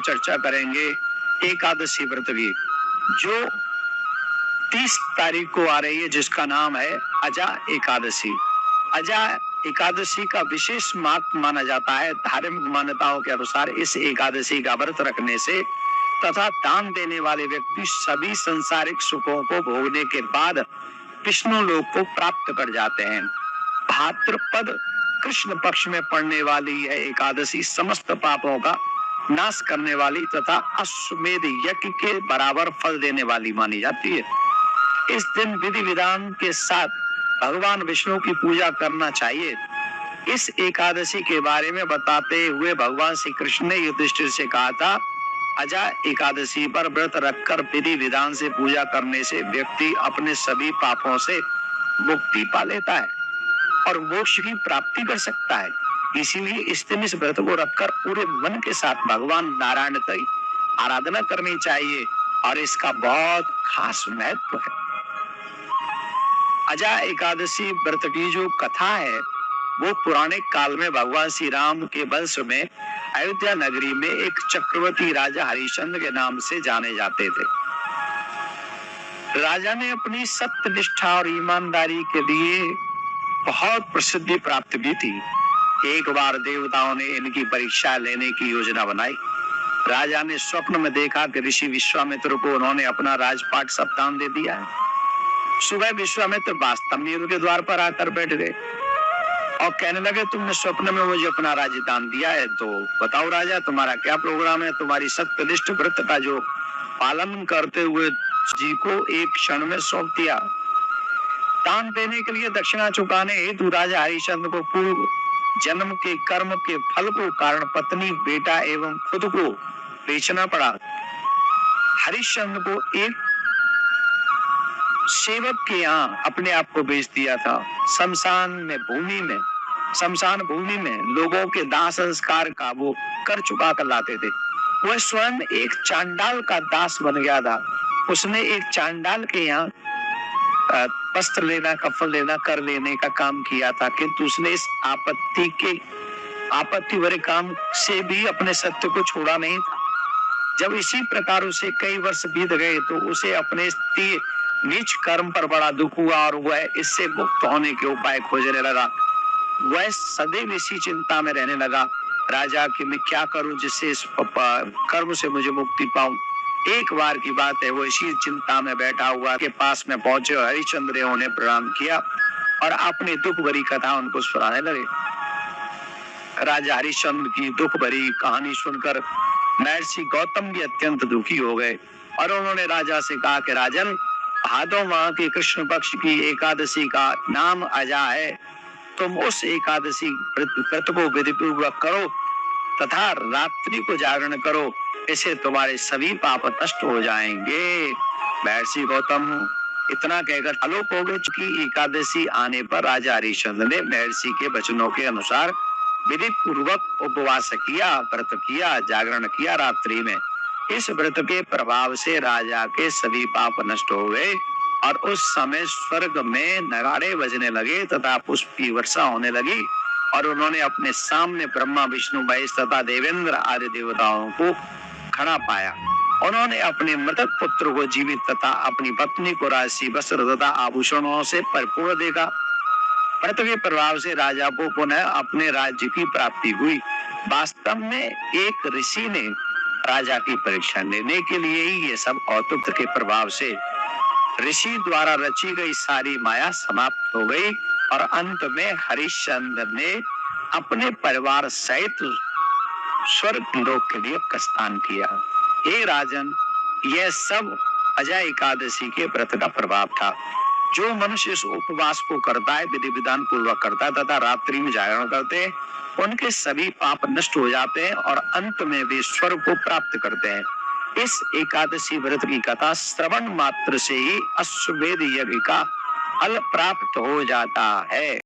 चर्चा करेंगे एकादशी व्रत की, जो 30 तारीख को आ रही है, जिसका नाम है अजा एकादशी। अजा एकादशी का विशेष महत्व माना जाता है। धार्मिक मान्यताओं के अनुसार इस एकादशी का व्रत रखने से तथा दान देने वाले व्यक्ति सभी संसारिक सुखों को भोगने के बाद विष्णु लोक को प्राप्त कर जाते हैं। भाद्रपद कृष्ण पक्ष में पड़ने वाली यह एकादशी समस्त पापों का नाश करने वाली तथा अश्वमेध यज्ञ के बराबर फल देने वाली मानी जाती है। इस दिन विधि विधान के साथ भगवान विष्णु की पूजा करना चाहिए। इस एकादशी के बारे में बताते हुए भगवान श्री कृष्ण ने युधिष्ठिर से कहा था, अजा एकादशी पर व्रत रखकर विधि विधान से पूजा करने से व्यक्ति अपने सभी पापों से मुक्ति पा लेता है और मोक्ष की प्राप्ति कर सकता है। इसीलिए इस दिन इस व्रत को रखकर पूरे मन के साथ भगवान नारायण की आराधना करनी चाहिए और इसका बहुत खास महत्व है। अजा एकादशी व्रत की जो कथा है वो पुराने काल में भगवान श्री राम के वंश में अयोध्या नगरी में एक चक्रवर्ती राजा हरिश्चंद्र के नाम से जाने जाते थे। राजा ने अपनी सत्यनिष्ठा और ईमानदारी के लिए बहुत प्रसिद्धि प्राप्त की थी। एक बार देवताओं ने इनकी परीक्षा लेने की योजना बनाई। राजा ने स्वप्न में देखा कि ऋषि विश्वामित्र को उन्होंने अपना राजपाट सब दान दे दिया है। सुबह विश्वामित्र वास्तव में उनके द्वार पर आकर बैठ गए और कहने लगे, तुमने स्वप्न में मुझे अपना राज्य दान दिया है, तो बताओ राजा, तुम्हारा क्या प्रोग्राम है? तुम्हारी सत्यनिष्ठ व्रत का जो पालन करते हुए जी को एक क्षण में सौंप दिया। दान देने के लिए दक्षिणा चुकाने हेतु राजा हरिश्चंद्र को पूर्व जन्म के कर्म के फल को कारण पत्नी, बेटा एवं खुद को बेचना पड़ा। हरिश्चंद्र को एक सेवक के यहाँ अपने आप को बेच दिया था। शमशान भूमि में लोगों के दाह संस्कार का वो कर चुका कर लाते थे। वह स्वयं एक चांडाल का दास बन गया था। उसने एक चांडाल के यहाँ वस्त्र लेना, कफन लेना, कर लेने का काम किया था, किंतु उसने इस आपत्ति भरे काम से भी अपने सत्य को छोड़ा नहीं था। जब इसी प्रकार उसे कई वर्ष बीत गए तो उसे अपने नीच कर्म पर बड़ा दुख हुआ और वह इससे मुक्त होने के उपाय खोजने लगा। वह सदैव इसी चिंता में रहने लगा, राजा कि मैं क्या करूं जिससे इस कर्म से मुझे मुक्ति पाऊं। एक बार की बात है, वो इसी चिंता में बैठा हुआ के पास में पहुंचे और हरिश्चंद्र ने उन्हें प्रणाम किया और अपनी दुख भरी कथा उनको सुनाने लगे। राजा हरिश्चंद्र की दुख भरी कहानी सुनकर महर्षि गौतम भी अत्यंत दुखी हो गए और उन्होंने राजा से कहा कि राजन, भादों माह की कृष्ण पक्ष की एकादशी का नाम अजा है। तुम उस एकादशी व्रत को विधि पूर्वक करो तथा रात्रि को जागरण करो, इससे तुम्हारे सभी पाप नष्ट हो जाएंगे। महर्षि गौतम इतना कहकर आलोक हो गए। चूंकि एकादशी आने पर राजा हरिश्चंद्र ने महर्षि के वचनों के अनुसार विधि पूर्वक उपवास किया, व्रत किया, जागरण किया रात्रि में। इस व्रत के प्रभाव से राजा के सभी पाप नष्ट हो गए और उस समय स्वर्ग में नगाड़े बजने लगे तथा पुष्प की वर्षा होने लगी और उन्होंने अपने सामने ब्रह्मा, विष्णु, महेश तथा देवेंद्र आदि देवताओं को खड़ा पाया। उन्होंने अपने मृतक पुत्र को जीवित तथा अपनी पत्नी को राशि, वस्त्र तथा आभूषणों से परिपूर्ण देखा। व्रत के प्रभाव से राजा को पुनः अपने राज्य की प्राप्ति हुई। वास्तव में एक ऋषि ने राजा की परीक्षा लेने के लिए ही ये सब औतुक्त के प्रभाव से ऋषि द्वारा रची गई सारी माया समाप्त हो गई और अंत में हरिश्चंद्र ने अपने परिवार सहित स्वर्ग लोक के लिए प्रस्थान किया। हे राजन, यह सब अजा एकादशी के व्रत का प्रभाव था। जो मनुष्य इस उपवास को करता है, विधि विधान पूर्वक करता है तथा रात्रि में जागरण करते हैं, उनके सभी पाप नष्ट हो जाते हैं और अंत में वे स्वर्ग को प्राप्त करते हैं। इस एकादशी व्रत की कथा श्रवण मात्र से ही अश्वमेध यज्ञ का फल प्राप्त हो जाता है।